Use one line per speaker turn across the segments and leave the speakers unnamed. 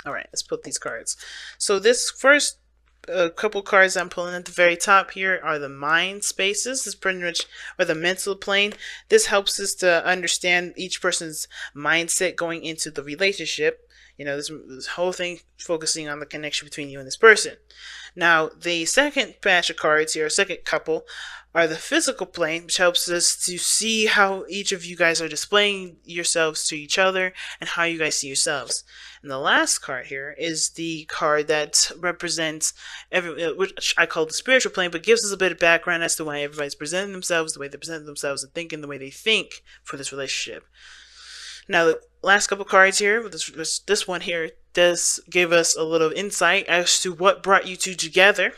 All right, let's put these cards. So this first couple cards I'm pulling at the very top here are the mind spaces. This pretty much, or the mental plane. This helps us to understand each person's mindset going into the relationship. You know, this whole thing focusing on the connection between you and this person. Now, the second batch of cards here, second couple, are the physical plane, which helps us to see how each of you guys are displaying yourselves to each other and how you guys see yourselves. And the last card here is the card that represents which I call the spiritual plane, but gives us a bit of background as to why everybody's presenting themselves the way they present themselves and thinking the way they think for this relationship. Now, the last couple cards here, this one here, does give us a little insight as to what brought you two together.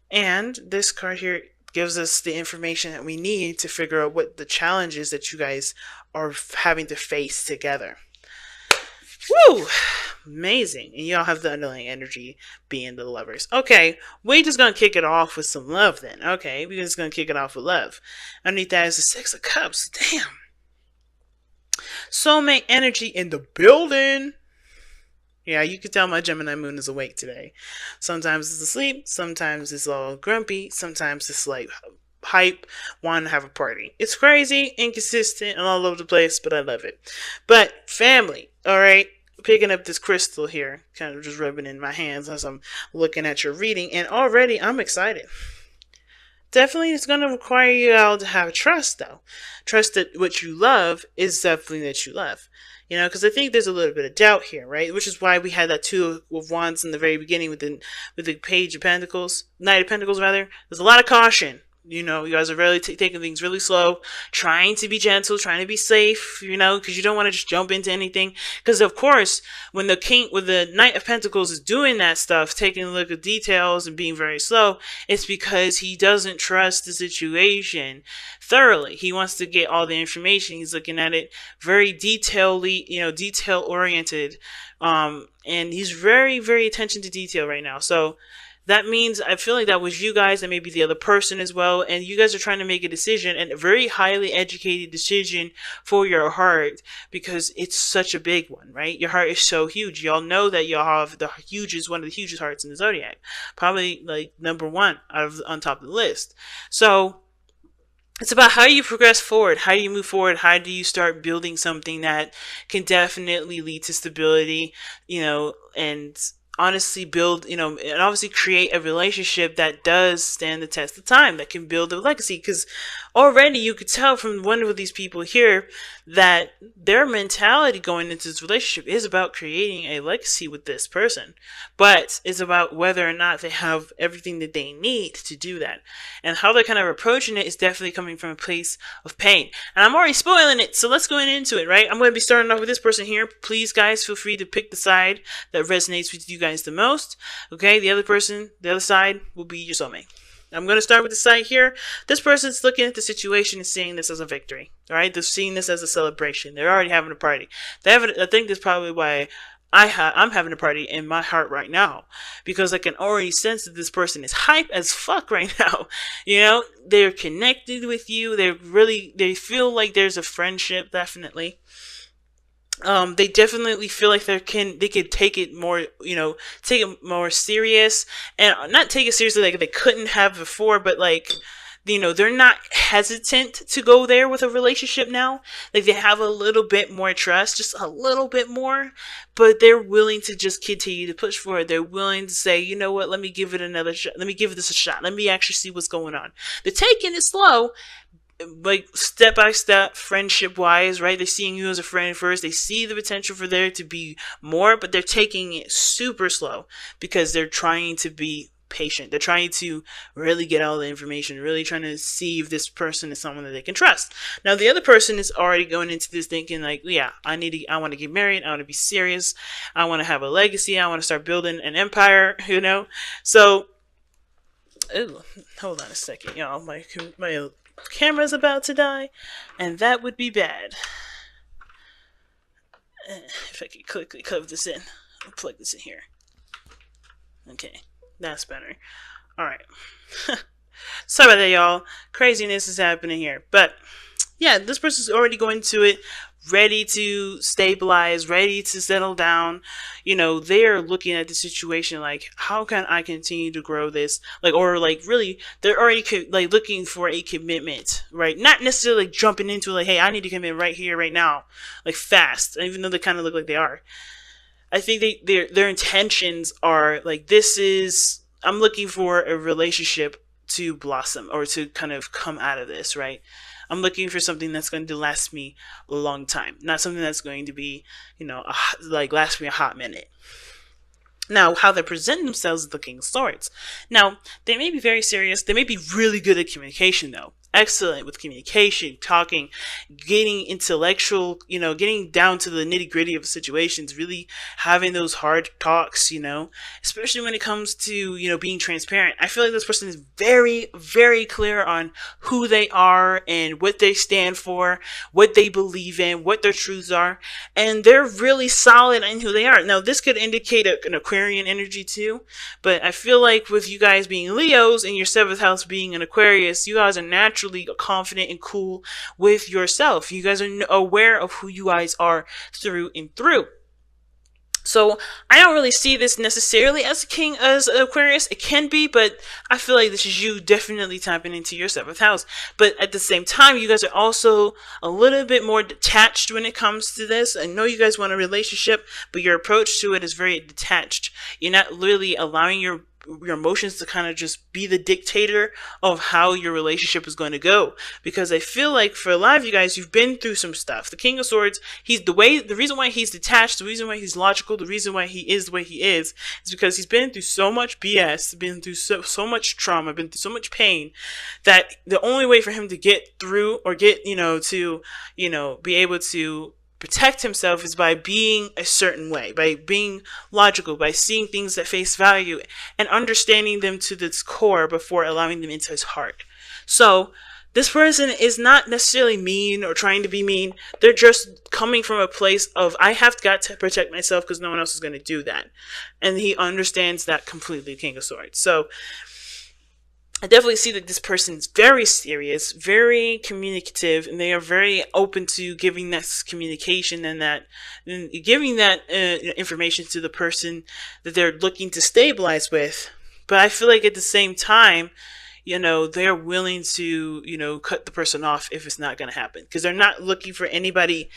And this card here gives us the information that we need to figure out what the challenges that you guys are having to face together. Woo! Amazing. And y'all have the underlying energy being the lovers. Okay, we're just going to kick it off with some love then. Okay, we're just going to kick it off with love. Underneath that is the Six of Cups. Damn. Soulmate energy in the building. Yeah, you can tell my Gemini moon is awake today. Sometimes it's asleep, sometimes it's all grumpy, sometimes it's like hype, want to have a party. It's crazy, inconsistent, and all over the place, but I love it. But family, all right, picking up this crystal here, kind of just rubbing in my hands as I'm looking at your reading, and already I'm excited. Definitely, it's going to require you all to have trust, though. Trust that what you love is definitely that you love. You know, because I think there's a little bit of doubt here, right? Which is why we had that Two of Wands in the very beginning with the Page of Pentacles, Knight of Pentacles, rather. There's a lot of caution. You know, you guys are really taking things really slow, trying to be gentle, trying to be safe, you know, because you don't want to just jump into anything. Because, of course, when the Knight of Pentacles is doing that stuff, taking a look at details and being very slow, it's because he doesn't trust the situation thoroughly. He wants to get all the information. He's looking at it very detail oriented. And he's very, very attention to detail right now. So, that means I feel like that was you guys and maybe the other person as well. And you guys are trying to make a decision, and a very highly educated decision for your heart, because it's such a big one, right? Your heart is so huge. Y'all know that y'all have one of the hugest hearts in the zodiac. Probably like number one on top of the list. So it's about how you progress forward, how you move forward, how do you start building something that can definitely lead to stability, you know, and honestly build, you know, and obviously create a relationship that does stand the test of time, that can build a legacy. Because already you could tell from one of these people here that their mentality going into this relationship is about creating a legacy with this person, but it's about whether or not they have everything that they need to do that. And how they're kind of approaching it is definitely coming from a place of pain. And I'm already spoiling it, so let's go into it, right? I'm going to be starting off with this person here. Please, guys, feel free to pick the side that resonates with you guys the most. Okay, the other side will be your soulmate. I'm going to start with the side here. This person's looking at the situation and seeing this as a victory. All right, they're seeing this as a celebration. They're already having a party. I think that's probably why I'm having a party in my heart right now, because I can already sense that this person is hype as fuck right now. You know, they're connected with you. They feel like there's a friendship, definitely. They definitely feel like they could take it more, you know, take it more serious, and not take it seriously like they couldn't have before, but like, you know, they're not hesitant to go there with a relationship now. Like, they have a little bit more trust, just a little bit more, but they're willing to just continue to push forward. They're willing to say, you know what, let me give it another shot. Let me give this a shot. Let me actually see what's going on. They're taking it slow, like step by step, friendship wise, right? They're seeing you as a friend first. They see the potential for there to be more, but they're taking it super slow because they're trying to be patient. They're trying to really get all the information, really trying to see if this person is someone that they can trust. Now, the other person is already going into this thinking like, yeah, I want to get married. I want to be serious. I want to have a legacy. I want to start building an empire, you know? So, ooh, hold on a second, y'all. My camera's about to die, and that would be bad. If I could quickly plug this in. I'll plug this in here. Okay, that's better. Alright. Sorry about that, y'all. Craziness is happening here. But, yeah, this person's already going to it ready to stabilize, ready to settle down. They're looking at the situation like, how can I continue to grow this? Like, or like, really, they're already like looking for a commitment, right? Not necessarily like jumping into like, hey, I need to commit right here, right now, like fast. Even though they kind of look like they are, I think their intentions are like, I'm looking for a relationship to blossom or to kind of come out of this, right? I'm looking for something that's going to last me a long time, not something that's going to be, like last me a hot minute. Now, how they present themselves is the King of Swords. Now, they may be very serious. They may be really good at communication, though. Excellent with communication, talking, getting intellectual, getting down to the nitty gritty of situations, really having those hard talks, especially when it comes to, being transparent. I feel like this person is very, very clear on who they are and what they stand for, what they believe in, what their truths are, and they're really solid in who they are. Now, this could indicate an Aquarian energy too, but I feel like with you guys being Leos and your 7th house being an Aquarius, you guys are naturally confident and cool with yourself. You guys are aware of who you guys are through and through. So I don't really see this necessarily as a king, as Aquarius. It can be, but I feel like this is you definitely tapping into your 7th house. But at the same time, you guys are also a little bit more detached when it comes to this. I know you guys want a relationship, but your approach to it is very detached. You're not really allowing your emotions to kind of just be the dictator of how your relationship is going to go. Because I feel like for a lot of you guys, you've been through some stuff. The King of Swords, the reason why he's detached, the reason why he's logical, the reason why he is the way he is because he's been through so much BS, been through so much trauma, been through so much pain, that the only way for him to get through or get, to, be able to protect himself is by being a certain way, by being logical, by seeing things at face value and understanding them to its core before allowing them into his heart. So this person is not necessarily mean or trying to be mean. They're just coming from a place of, I have got to protect myself because no one else is going to do that. And he understands that completely, King of Swords. So I definitely see that this person is very serious, very communicative, and they are very open to giving that communication and giving that information to the person that they're looking to stabilize with. But I feel like at the same time, they're willing to, cut the person off if it's not going to happen, because they're not looking for anybody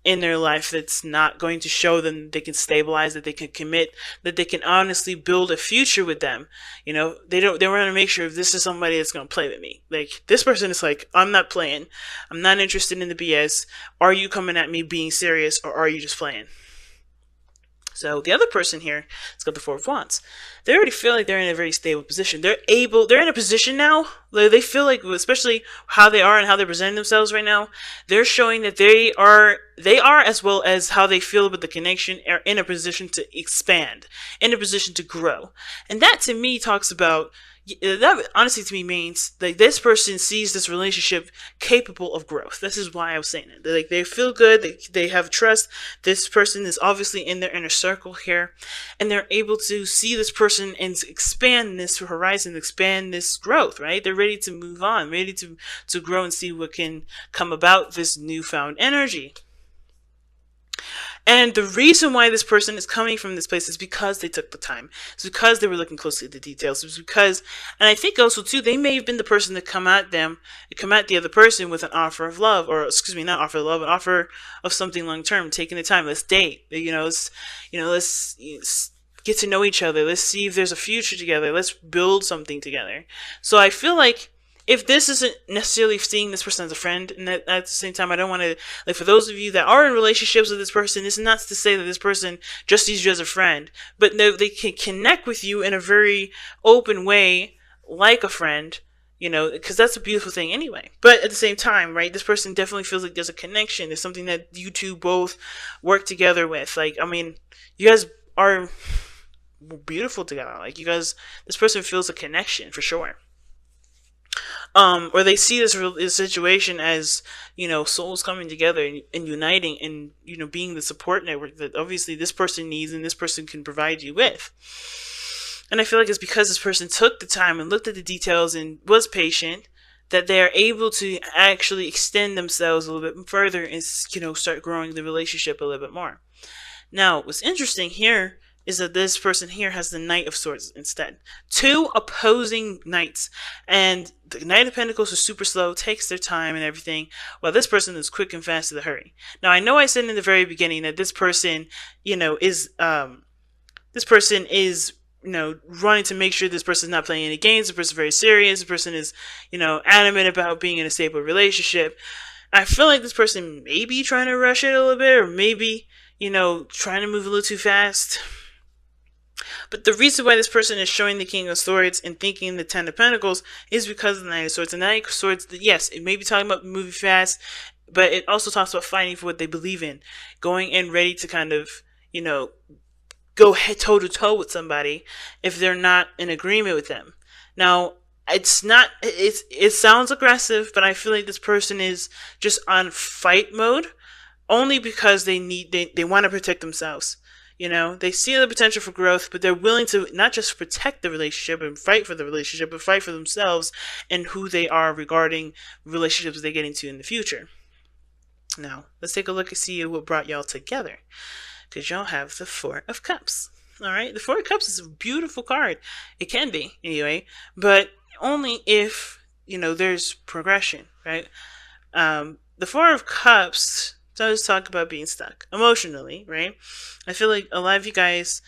in their life that's not going to show them they can stabilize, that they can commit, that they can honestly build a future with them. They want to make sure if this is somebody that's going to play with me. Like, this person is like, I'm not playing. I'm not interested in the BS. Are you coming at me being serious, or are you just playing? So the other person here has got the 4 of Wands. They already feel like they're in a very stable position. They're in a position now, they feel like, especially how they are and how they're presenting themselves right now, they're showing that they are, as well as how they feel about the connection, are in a position to expand, in a position to grow. And that to me talks about, that honestly to me means that this person sees this relationship capable of growth. This is why I was saying it. Like, they feel good, they have trust. This person is obviously in their inner circle here, and they're able to see this person and expand this horizon, expand this growth, right? They're ready to move on, ready to grow and see what can come about this newfound energy. And the reason why this person is coming from this place is because they took the time. It's because they were looking closely at the details. It's because, and I think also too, they may have been the person to come at the other person with an offer of love, or excuse me, not offer of love, an offer of something long term, taking the time. Let's date. Let's get to know each other. Let's see if there's a future together. Let's build something together. So I feel like, if this isn't necessarily seeing this person as a friend, and at the same time, I don't want to, like, for those of you that are in relationships with this person, this is not to say that this person just sees you as a friend, but no, they can connect with you in a very open way, like a friend, because that's a beautiful thing anyway. But at the same time, right, this person definitely feels like there's a connection. There's something that you two both work together with. Like, I mean, you guys are beautiful together. Like, you guys, this person feels a connection for sure. Or they see this situation as, souls coming together and uniting and, being the support network that obviously this person needs and this person can provide you with. And I feel like it's because this person took the time and looked at the details and was patient that they're able to actually extend themselves a little bit further and, start growing the relationship a little bit more. Now, what's interesting here is that this person here has the Knight of Swords instead. Two opposing knights. And the Knight of Pentacles is super slow, takes their time and everything, while this person is quick and fast to the hurry. Now, I know I said in the very beginning that this person, running to make sure this person is not playing any games. This person is very serious. This person is, adamant about being in a stable relationship. I feel like this person may be trying to rush it a little bit, or maybe, trying to move a little too fast. But the reason why this person is showing the King of Swords and thinking the Ten of Pentacles is because of the Knight of Swords. The Knight of Swords, yes, it may be talking about moving fast, but it also talks about fighting for what they believe in, going in ready to kind of, go head toe to toe with somebody if they're not in agreement with them. Now, it sounds aggressive, but I feel like this person is just on fight mode only because they want to protect themselves. They see the potential for growth, but they're willing to not just protect the relationship and fight for the relationship, but fight for themselves and who they are regarding relationships they get into in the future. Now, let's take a look and see what brought y'all together. Because y'all have the Four of Cups. Alright, the Four of Cups is a beautiful card. It can be, anyway, but only if, there's progression, right? The Four of Cups does talk about being stuck emotionally, right? I feel like a lot of you guys,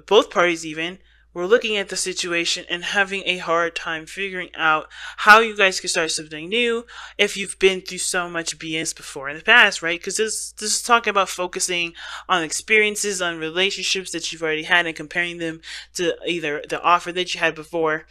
both parties even, were looking at the situation and having a hard time figuring out how you guys can start something new if you've been through so much BS before in the past, right? Because this is talking about focusing on experiences, on relationships that you've already had and comparing them to either the offer that you had before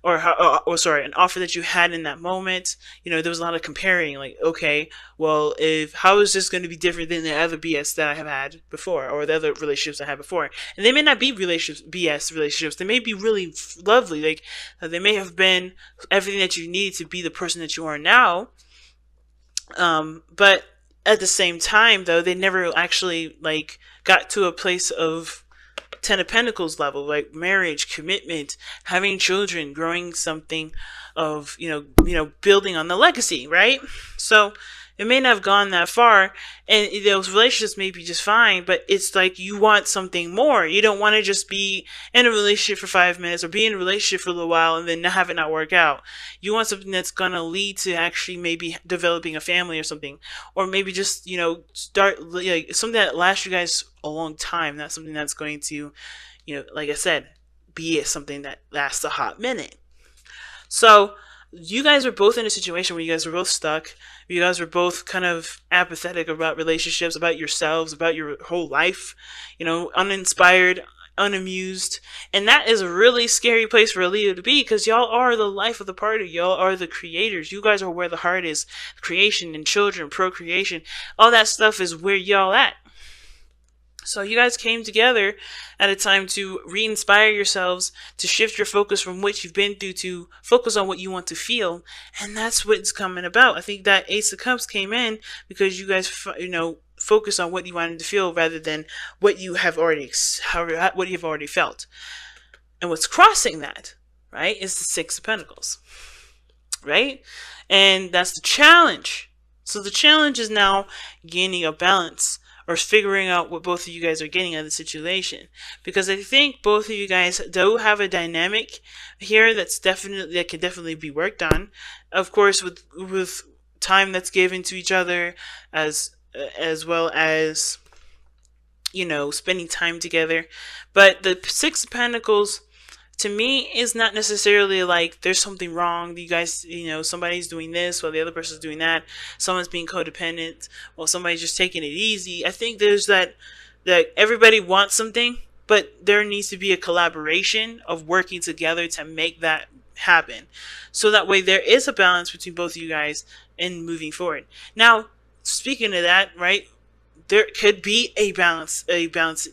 or an offer that you had in that moment. There was a lot of comparing, like, okay, well, how is this going to be different than the other BS that I have had before, or the other relationships I had before? And they may not be BS relationships. They may be really lovely. Like, they may have been everything that you need to be the person that you are now. But at the same time, though, they never actually got to a place of Ten of Pentacles level, like marriage, commitment, having children, growing something of, building on the legacy, right? So it may not have gone that far, and those relationships may be just fine, but it's like you want something more. You don't want to just be in a relationship for 5 minutes or be in a relationship for a little while and then have it not work out. You want something that's going to lead to actually maybe developing a family or something, or maybe just, start something that lasts you guys a long time, not something that's going to, like I said, be something that lasts a hot minute. So you guys were both in a situation where you guys were both stuck. You guys were both kind of apathetic about relationships, about yourselves, about your whole life, uninspired, unamused. And that is a really scary place for a leader to be, because y'all are the life of the party. Y'all are the creators. You guys are where the heart is. Creation and children, procreation, all that stuff is where y'all at. So you guys came together at a time to re-inspire yourselves, to shift your focus from what you've been through to focus on what you want to feel. And that's what it's coming about. I think that Ace of Cups came in because you guys, focus on what you wanted to feel rather than what you have already felt. And what's crossing that, right, is the Six of Pentacles, right? And that's the challenge. So the challenge is now gaining a balance, or figuring out what both of you guys are getting out of the situation. Because I think both of you guys do have a dynamic here that can definitely be worked on. Of course, with time that's given to each other, as well as, spending time together. But the Six of Pentacles, to me, is not necessarily like there's something wrong. You guys, somebody's doing this while the other person's doing that. Someone's being codependent while somebody's just taking it easy. I think there's that everybody wants something, but there needs to be a collaboration of working together to make that happen. So that way there is a balance between both of you guys in moving forward. Now, speaking of that, right, there could be a balance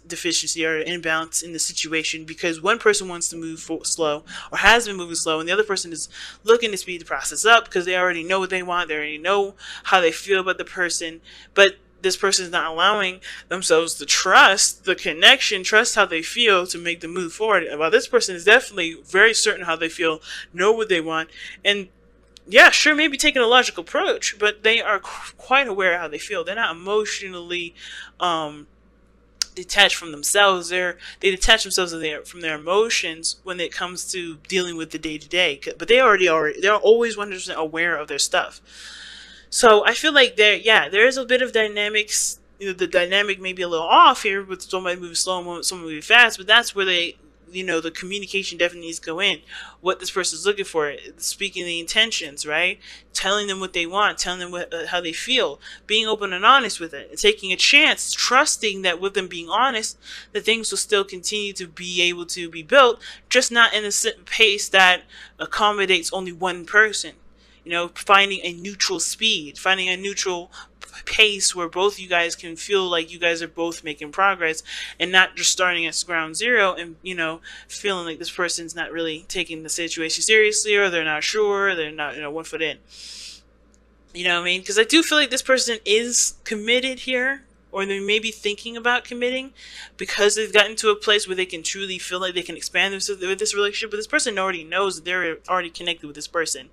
deficiency or an imbalance in the situation because one person wants to move slow or has been moving slow, and the other person is looking to speed the process up because they already know what they want, they already know how they feel about the person, but this person is not allowing themselves to trust the connection, trust how they feel to make the move forward. While this person is definitely very certain how they feel, know what they want, and yeah, sure, maybe taking a logical approach, but they are quite aware of how they feel. They're not emotionally um, detached from themselves. They detach themselves from their emotions when it comes to dealing with the day to day. But they're always 100% aware of their stuff. So I feel like there is a bit of dynamics. The dynamic may be a little off here with somebody moving slow, someone moving fast, but that's where the communication definitely needs to go in. What this person's looking for, speaking the intentions, right? Telling them what they want, telling them how they feel, being open and honest with it, and taking a chance, trusting that with them being honest, that things will still continue to be able to be built, just not in a pace that accommodates only one person. Finding a neutral speed, finding a neutral pace where both you guys can feel like you guys are both making progress and not just starting at ground zero and, feeling like this person's not really taking the situation seriously, or they're not sure, they're not, 1 foot in. You know what I mean? Because I do feel like this person is committed here, or they may be thinking about committing because they've gotten to a place where they can truly feel like they can expand themselves with this relationship. But this person already knows that they're already connected with this person.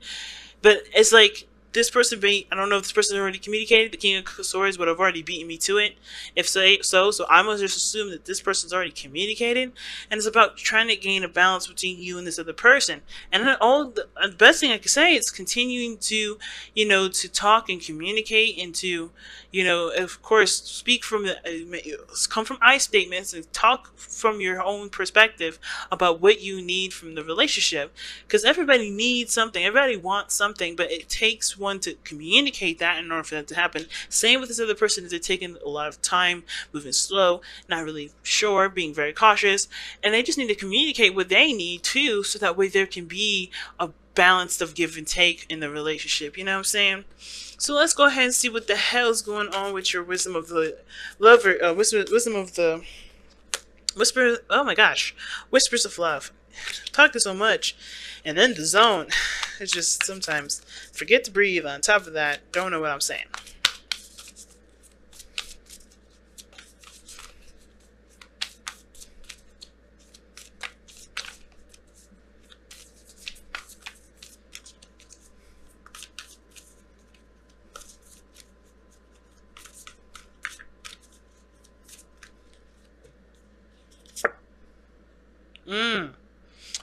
But it's like this person I don't know if this person already communicated. The King of Swords would have already beaten me to it. If so I must just assume that this person's already communicated, and it's about trying to gain a balance between you and this other person. And then the best thing I could say is continuing to, to talk and communicate, and to, of course, speak from come from I statements and talk from your own perspective about what you need from the relationship. Because everybody needs something, everybody wants something, but it takes one to communicate that in order for that to happen. Same with this other person, is they're taking a lot of time, moving slow, not really sure, being very cautious, and they just need to communicate what they need too, so that way there can be a balance of give and take in the relationship. You know what I'm saying? So let's go ahead and see what the hell's going on with your wisdom of the lover, wisdom of the whisper. Oh my gosh, whispers of love. Talking so much, and then the zone. It's just sometimes forget to breathe. On top of that, don't know what I'm saying.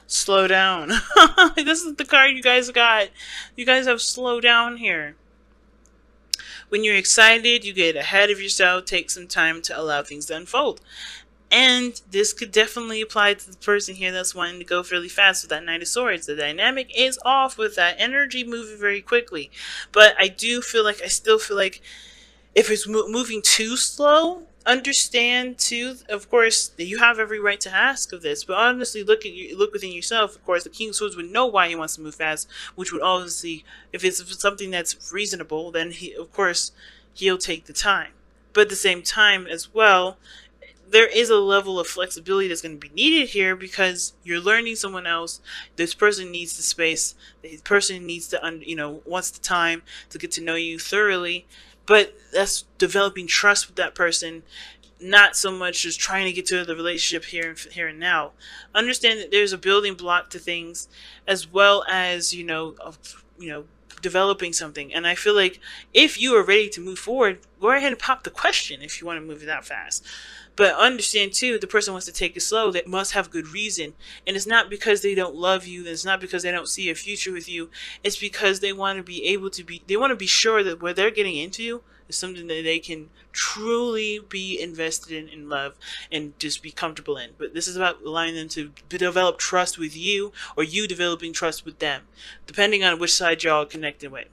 Slow down. This is the card you guys got. You guys have slow down here. When you're excited, you get ahead of yourself. Take some time to allow things to unfold. And this could definitely apply to the person here that's wanting to go fairly fast with that Knight of Swords. The dynamic is off with that energy moving very quickly. But I still feel like if it's moving too slow, understand too, of course, that you have every right to ask of this. But honestly, look within yourself. Of course, the King of Swords would know why he wants to move fast, which would obviously, if it's something that's reasonable, then he'll take the time. But at the same time as well, there is a level of flexibility that's going to be needed here, because you're learning someone else. This person needs the space. The person needs to, wants the time to get to know you thoroughly. But that's developing trust with that person, not so much just trying to get to the relationship here and now. Understand that there's a building block to things, as well as developing something. And I feel like if you are ready to move forward, go ahead and pop the question if you want to move it that fast. But understand too, the person wants to take it slow. They must have good reason. And it's not because they don't love you. It's not because they don't see a future with you. It's because they want to they want to be sure that what they're getting into is something that they can truly be invested in love, and just be comfortable in. But this is about allowing them to develop trust with you, or you developing trust with them, depending on which side y'all are connected with.